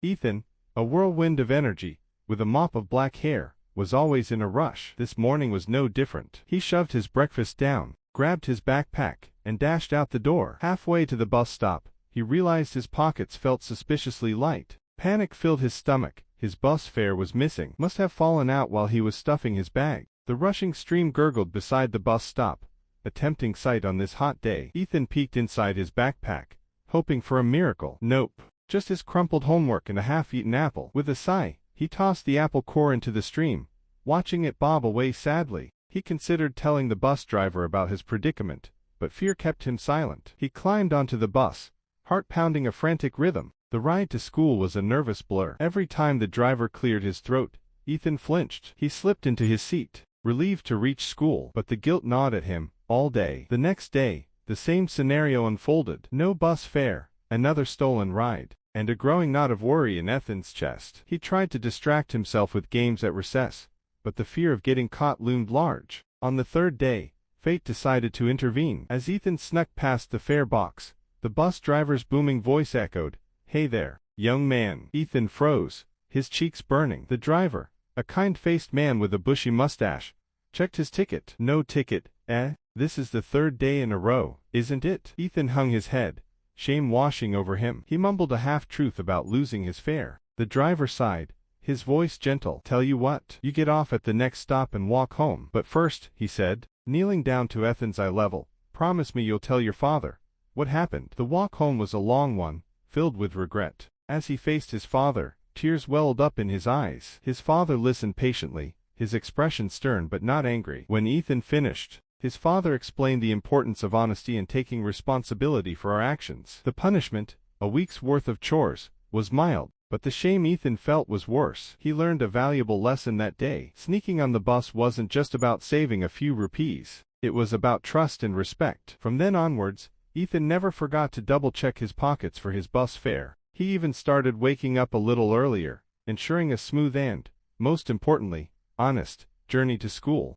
Ethan, a whirlwind of energy, with a mop of black hair, was always in a rush. This morning was no different. He shoved his breakfast down, grabbed his backpack, and dashed out the door. Halfway to the bus stop, he realized his pockets felt suspiciously light. Panic filled his stomach. His bus fare was missing. Must have fallen out while he was stuffing his bag. The rushing stream gurgled beside the bus stop, a tempting sight on this hot day. Ethan peeked inside his backpack, hoping for a miracle. Nope. Just his crumpled homework and a half-eaten apple. With a sigh, he tossed the apple core into the stream, watching it bob away sadly. He considered telling the bus driver about his predicament, but fear kept him silent. He climbed onto the bus, heart pounding a frantic rhythm. The ride to school was a nervous blur. Every time the driver cleared his throat, Ethan flinched. He slipped into his seat, relieved to reach school, but the guilt gnawed at him all day. The next day, the same scenario unfolded. No bus fare, another stolen ride, and a growing knot of worry in Ethan's chest. He tried to distract himself with games at recess, but the fear of getting caught loomed large. On the third day, fate decided to intervene. As Ethan snuck past the fare box, the bus driver's booming voice echoed, "Hey there, young man." Ethan froze, his cheeks burning. The driver, a kind-faced man with a bushy mustache, checked his ticket. "No ticket, eh? This is the third day in a row, isn't it?" Ethan hung his head, shame washing over him. He mumbled a half-truth about losing his fare. The driver sighed, his voice gentle. "Tell you what, you get off at the next stop and walk home. But first," he said, kneeling down to Ethan's eye level, "promise me you'll tell your father what happened." The walk home was a long one, filled with regret. As he faced his father, tears welled up in his eyes. His father listened patiently, his expression stern but not angry. When Ethan finished, his father explained the importance of honesty and taking responsibility for our actions. The punishment, a week's worth of chores, was mild, but the shame Ethan felt was worse. He learned a valuable lesson that day. Sneaking on the bus wasn't just about saving a few rupees. It was about trust and respect. From then onwards, Ethan never forgot to double-check his pockets for his bus fare. He even started waking up a little earlier, ensuring a smooth and, most importantly, honest journey to school.